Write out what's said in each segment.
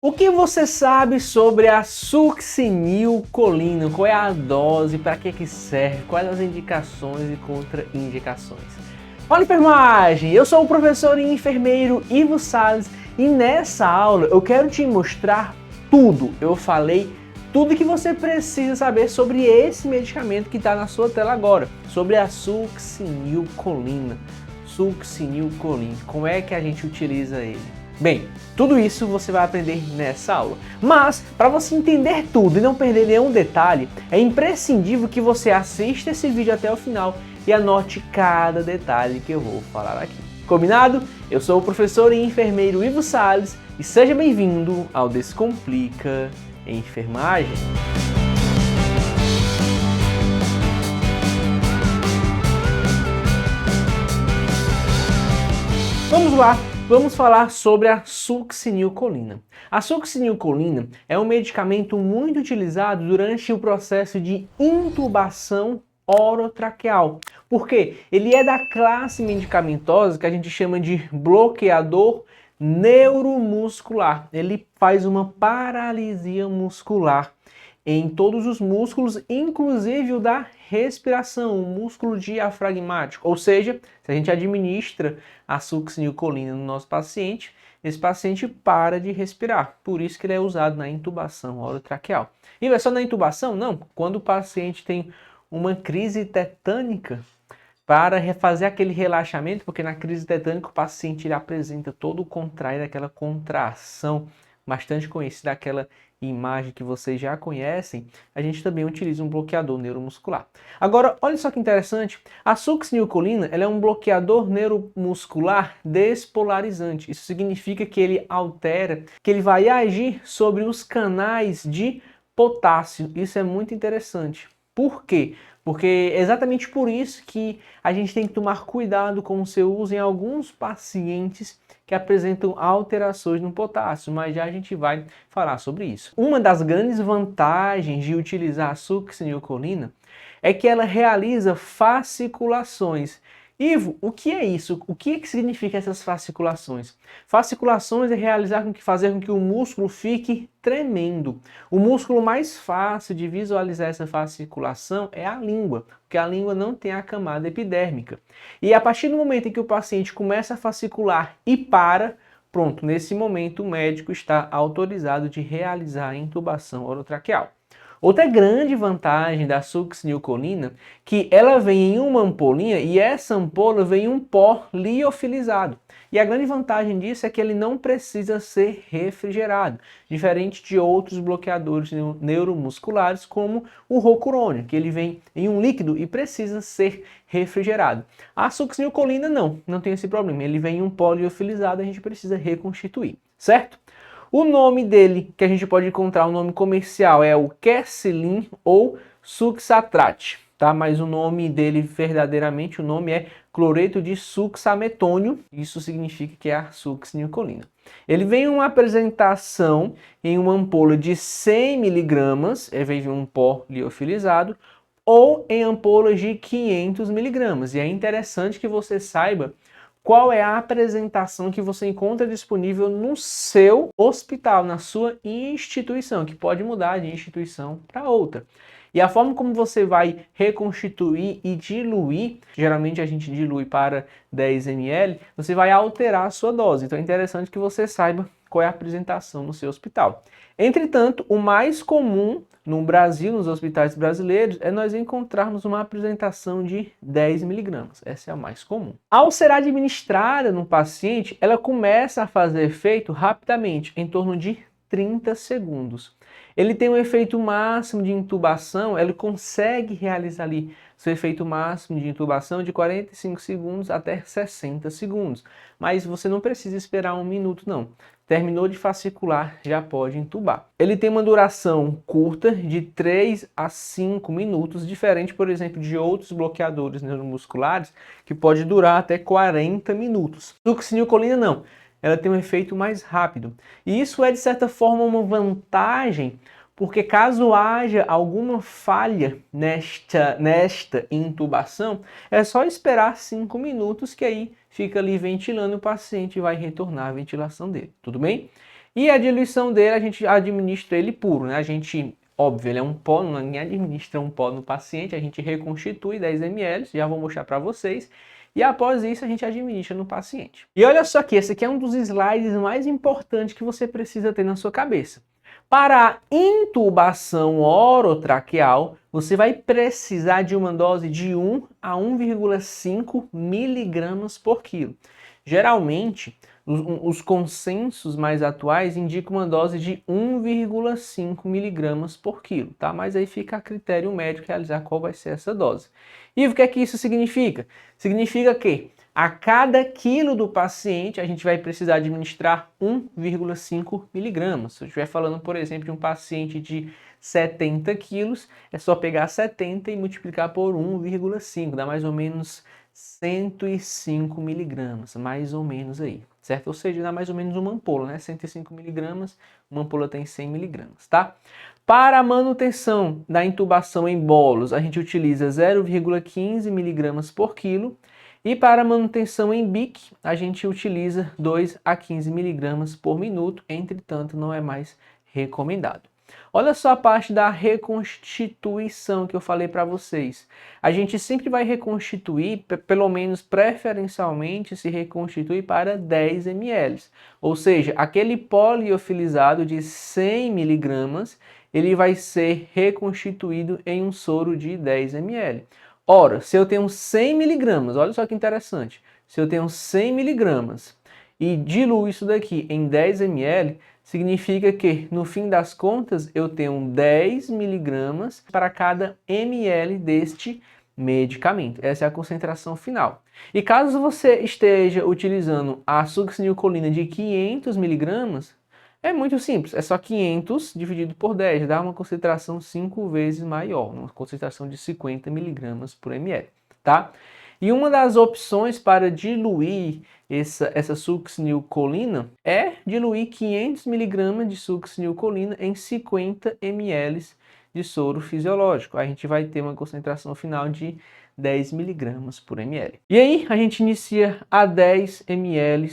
O que você sabe sobre a succinilcolina? Qual é a dose? Para que serve? Quais as indicações e contraindicações? Fala enfermagem! Eu sou o professor e enfermeiro Ivo Salles e nessa aula eu quero te mostrar tudo. Eu falei tudo que você precisa saber sobre esse medicamento que está na sua tela agora, sobre a succinilcolina. Succinilcolina, como é que a gente utiliza ele? Bem, tudo isso você vai aprender nessa aula. Mas, para você entender tudo e não perder nenhum detalhe, é imprescindível que você assista esse vídeo até o final e anote cada detalhe que eu vou falar aqui. Combinado? Eu sou o professor e enfermeiro Ivo Salles e seja bem-vindo ao Descomplica Enfermagem. Vamos lá! Vamos falar sobre a succinilcolina. A succinilcolina é um medicamento muito utilizado durante o processo de intubação orotraqueal. Por quê? Ele é da classe medicamentosa que a gente chama de bloqueador neuromuscular. Ele faz uma paralisia muscular em todos os músculos, inclusive o da respiração, o músculo diafragmático. Ou seja, se a gente administra a succinilcolina no nosso paciente, esse paciente para de respirar. Por isso que ele é usado na intubação orotraqueal. E não é só na intubação? Não. Quando o paciente tem uma crise tetânica, para refazer aquele relaxamento, porque na crise tetânica o paciente ele apresenta todo o contraído, aquela contração bastante conhecida, aquela imagem que vocês já conhecem, a gente também utiliza um bloqueador neuromuscular. Agora, olha só que interessante, a succinilcolina ela é um bloqueador neuromuscular despolarizante. Isso significa que ele altera, que ele vai agir sobre os canais de potássio. Isso é muito interessante. Por quê? Porque é exatamente por isso que a gente tem que tomar cuidado com o seu uso em alguns pacientes que apresentam alterações no potássio, mas já a gente vai falar sobre isso. Uma das grandes vantagens de utilizar a succinilcolina é que ela realiza fasciculações. Ivo, o que é isso? O que significa essas fasciculações? Fasciculações é fazer com que o músculo fique tremendo. O músculo mais fácil de visualizar essa fasciculação é a língua, porque a língua não tem a camada epidérmica. E a partir do momento em que o paciente começa a fascicular e para, pronto, nesse momento o médico está autorizado de realizar a intubação orotraqueal. Outra grande vantagem da succinilcolina que ela vem em uma ampolinha e essa ampola vem em um pó liofilizado. E a grande vantagem disso é que ele não precisa ser refrigerado, diferente de outros bloqueadores neuromusculares como o rocurônio, que ele vem em um líquido e precisa ser refrigerado. A succinilcolina não tem esse problema, ele vem em um pó liofilizado, a gente precisa reconstituir, certo? O nome dele, que a gente pode encontrar, o nome comercial é o Quercetin ou Suxatrate, tá? Mas o nome dele, verdadeiramente, o nome é cloreto de succinilmetônio, isso significa que é a succinilcolina. Ele vem em uma apresentação em uma ampola de 100 mg, vem em um pó liofilizado, ou em ampolas de 500 mg. E é interessante que você saiba qual é a apresentação que você encontra disponível no seu hospital, na sua instituição, que pode mudar de instituição para outra. E a forma como você vai reconstituir e diluir, geralmente a gente dilui para 10 ml, você vai alterar a sua dose. Então é interessante que você saiba qual é a apresentação no seu hospital. Entretanto, o mais comum no Brasil, nos hospitais brasileiros, é nós encontrarmos uma apresentação de 10 mg. Essa é a mais comum. Ao ser administrada no paciente, ela começa a fazer efeito rapidamente, em torno de 30 segundos. Ele tem um efeito máximo de intubação, ele consegue realizar ali seu efeito máximo de intubação de 45 segundos até 60 segundos. Mas você não precisa esperar 1 minuto, não. Terminou de fascicular, já pode intubar. Ele tem uma duração curta, de 3 a 5 minutos, diferente, por exemplo, de outros bloqueadores neuromusculares, que pode durar até 40 minutos. Succinilcolina não. Ela tem um efeito mais rápido. E isso é, de certa forma, uma vantagem, porque caso haja alguma falha nesta intubação, é só esperar 5 minutos que aí fica ali ventilando e o paciente vai retornar à ventilação dele. Tudo bem? E a diluição dele, a gente administra ele puro, né? A gente, óbvio, ele é um pó, ninguém administra um pó no paciente, a gente reconstitui 10 ml, já vou mostrar para vocês. E após isso, a gente administra no paciente. E olha só aqui, esse aqui é um dos slides mais importantes que você precisa ter na sua cabeça. Para a intubação orotraqueal, você vai precisar de uma dose de 1 a 1,5 miligramas por quilo. Geralmente, os consensos mais atuais indicam uma dose de 1,5 miligramas por quilo, tá? Mas aí fica a critério médico realizar qual vai ser essa dose. E o que é que isso significa? Significa que a cada quilo do paciente, a gente vai precisar administrar 1,5 miligramas. Se eu estiver falando, por exemplo, de um paciente de 70 quilos, é só pegar 70 e multiplicar por 1,5, dá mais ou menos 105 miligramas, mais ou menos aí, certo? Ou seja, dá mais ou menos uma ampola, né? 105 miligramas, uma ampola tem 100 miligramas, tá? Para a manutenção da intubação em bolos, a gente utiliza 0,15 miligramas por quilo. E para manutenção em BIC, a gente utiliza 2 a 15 miligramas por minuto, entretanto, não é mais recomendado. Olha só a parte da reconstituição que eu falei para vocês. A gente sempre vai reconstituir, pelo menos preferencialmente, se reconstitui para 10 ml. Ou seja, aquele pó liofilizado de 100 miligramas, ele vai ser reconstituído em um soro de 10 ml. Ora, se eu tenho 100 miligramas, olha só que interessante, se eu tenho 100 miligramas e diluo isso daqui em 10 ml, significa que, no fim das contas, eu tenho 10 miligramas para cada ml deste medicamento. Essa é a concentração final. E caso você esteja utilizando a succinilcolina de 500 miligramas, é muito simples, é só 500 dividido por 10, dá uma concentração 5 vezes maior, uma concentração de 50 miligramas por ml, tá? E uma das opções para diluir essa succinilcolina é diluir 500 miligramas de succinilcolina em 50 ml de soro fisiológico. A gente vai ter uma concentração final de 10 miligramas por ml. E aí a gente inicia a 10 ml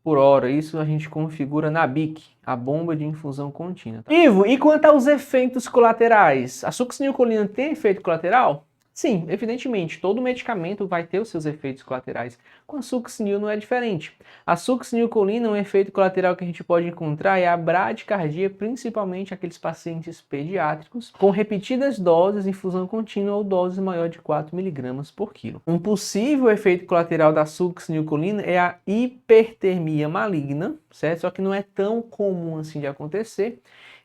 por hora. Isso a gente configura na BIC, a bomba de infusão contínua. Tá? Ivo, e quanto aos efeitos colaterais? A succinilcolina tem efeito colateral? Sim, evidentemente, todo medicamento vai ter os seus efeitos colaterais. Com a succinil não é diferente. A succinilcolina, um efeito colateral que a gente pode encontrar é a bradicardia, principalmente aqueles pacientes pediátricos, com repetidas doses, infusão contínua ou doses maior de 4 mg por quilo. Um possível efeito colateral da succinilcolina é a hipertermia maligna, certo? Só que não é tão comum assim de acontecer.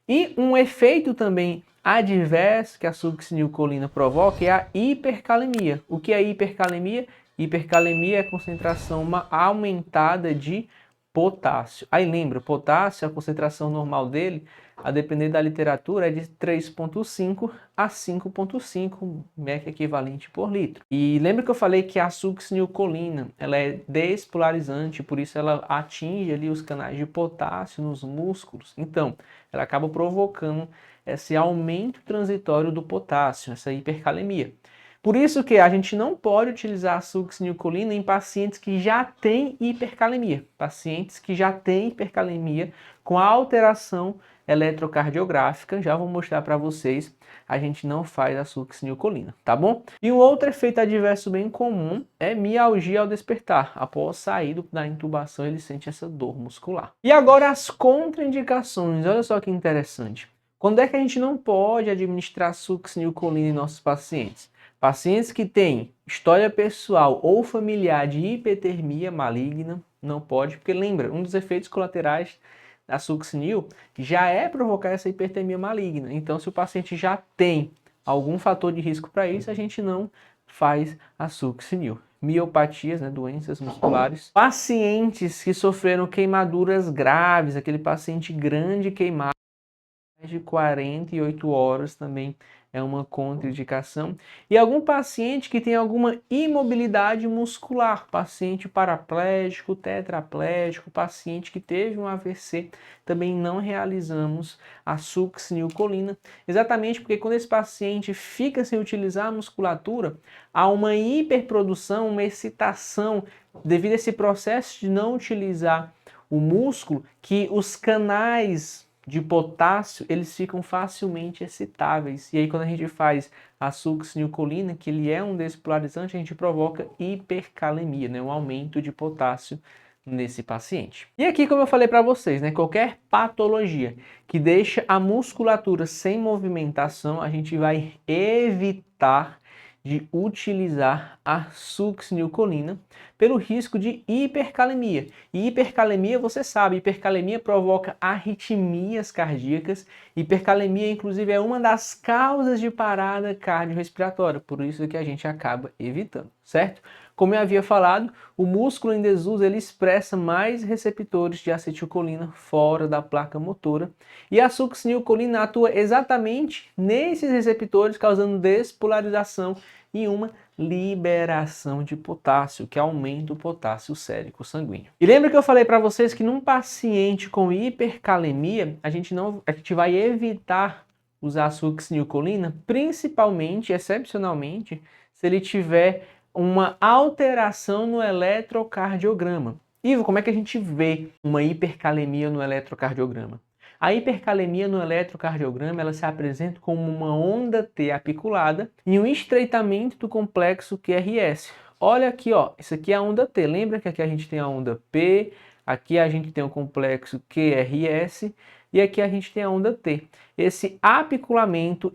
E um efeito também adverso que a succinilcolina provoca é a hipercalemia. O que é hipercalemia? Hipercalemia é a concentração aumentada de potássio. Aí lembra, potássio, a concentração normal dele, a depender da literatura, é de 3,5 a 5,5 mEq equivalente por litro. E lembra que eu falei que a succinilcolina, ela é despolarizante, por isso ela atinge ali os canais de potássio nos músculos. Então, ela acaba provocando esse aumento transitório do potássio, essa hipercalemia. Por isso que a gente não pode utilizar a succinilcolina em pacientes que já têm hipercalemia. Pacientes que já têm hipercalemia com alteração eletrocardiográfica, já vou mostrar para vocês, a gente não faz a succinilcolina, tá bom? E um outro efeito adverso bem comum é mialgia ao despertar. Após sair da intubação, ele sente essa dor muscular. E agora as contraindicações, olha só que interessante. Quando é que a gente não pode administrar succinilcolina em nossos pacientes? Pacientes que têm história pessoal ou familiar de hipertermia maligna, não pode, porque lembra, um dos efeitos colaterais da succinil já é provocar essa hipertermia maligna. Então, se o paciente já tem algum fator de risco para isso, a gente não faz a succinil. Miopatias, né, doenças musculares. Pacientes que sofreram queimaduras graves, aquele paciente grande queimado, de 48 horas também é uma contraindicação. E algum paciente que tem alguma imobilidade muscular, paciente paraplégico, tetraplégico, paciente que teve um AVC, também não realizamos a succinilcolina, exatamente porque quando esse paciente fica sem utilizar a musculatura, há uma hiperprodução, uma excitação, devido a esse processo de não utilizar o músculo que os canais de potássio, eles ficam facilmente excitáveis. E aí quando a gente faz a succinilcolina, que ele é um despolarizante, a gente provoca hipercalemia, né? Um aumento de potássio nesse paciente. E aqui, como eu falei para vocês, né? Qualquer patologia que deixa a musculatura sem movimentação, a gente vai evitar de utilizar a succinilcolina pelo risco de hipercalemia. E hipercalemia, você sabe, hipercalemia provoca arritmias cardíacas. Hipercalemia, inclusive, é uma das causas de parada cardiorrespiratória, por isso que a gente acaba evitando, certo? Como eu havia falado, o músculo em desuso ele expressa mais receptores de acetilcolina fora da placa motora e a succinilcolina atua exatamente nesses receptores, causando despolarização e uma liberação de potássio, que aumenta o potássio sérico sanguíneo. E lembra que eu falei para vocês que num paciente com hipercalemia, a gente vai evitar usar a succinilcolina, principalmente, excepcionalmente, se ele tiver uma alteração no eletrocardiograma. Ivo, como é que a gente vê uma hipercalemia no eletrocardiograma? A hipercalemia no eletrocardiograma ela se apresenta como uma onda T apiculada e um estreitamento do complexo QRS. Olha aqui, ó, isso aqui é a onda T. Lembra que aqui a gente tem a onda P, aqui a gente tem o complexo QRS e aqui a gente tem a onda T. Esse apiculamento,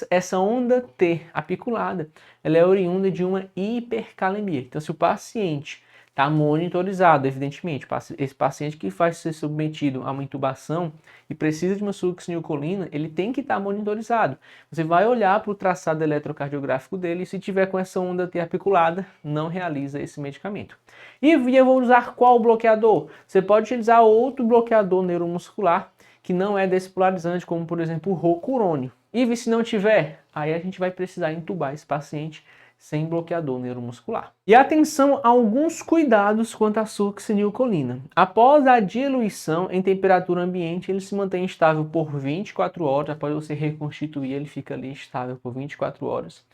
essa onda T apiculada, ela é oriunda de uma hipercalemia. Então, se o paciente está monitorizado, evidentemente, esse paciente que vai ser submetido a uma intubação e precisa de uma succinilcolina, ele tem que estar monitorizado. Você vai olhar para o traçado eletrocardiográfico dele e se tiver com essa onda T apiculada, não realiza esse medicamento. E eu vou usar qual bloqueador? Você pode utilizar outro bloqueador neuromuscular que não é despolarizante, como por exemplo o rocurônio. E se não tiver, aí a gente vai precisar intubar esse paciente sem bloqueador neuromuscular. E atenção a alguns cuidados quanto à succinilcolina. Após a diluição em temperatura ambiente, ele se mantém estável por 24 horas, após você reconstituir, ele fica ali estável por 24 horas.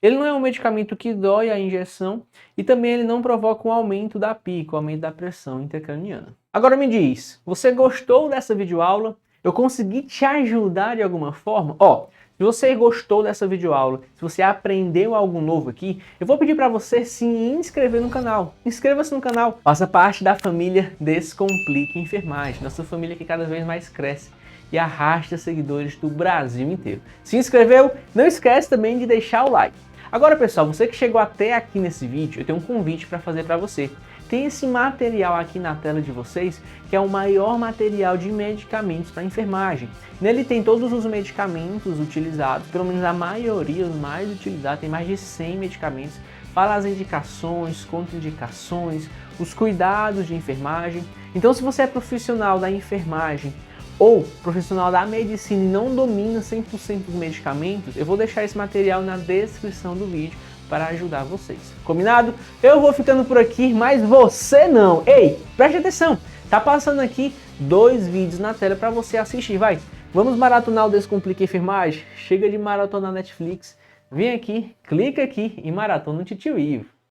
Ele não é um medicamento que dói a injeção e também ele não provoca um aumento da PICA, um aumento da pressão intracraniana. Agora me diz, você gostou dessa videoaula? Eu consegui te ajudar de alguma forma? Ó, se você gostou dessa videoaula, se você aprendeu algo novo aqui, eu vou pedir para você se inscrever no canal. Inscreva-se no canal, faça parte da família Descomplique Enfermagem, nossa família que cada vez mais cresce e arrasta seguidores do Brasil inteiro. Se inscreveu? Não esquece também de deixar o like. Agora pessoal, você que chegou até aqui nesse vídeo, eu tenho um convite para fazer para você. Tem esse material aqui na tela de vocês, que é o maior material de medicamentos para enfermagem. Nele tem todos os medicamentos utilizados, pelo menos a maioria, os mais utilizados, tem mais de 100 medicamentos. Fala as indicações, contraindicações, os cuidados de enfermagem. Então se você é profissional da enfermagem ou profissional da medicina e não domina 100% dos medicamentos, eu vou deixar esse material na descrição do vídeo para ajudar vocês. Combinado? Eu vou ficando por aqui, mas você não. Ei, preste atenção. Tá passando aqui 2 vídeos na tela para você assistir, vai. Vamos maratonar o Descomplique Enfermagem? Chega de maratonar Netflix. Vem aqui, clica aqui e maratona o Titio Ivo.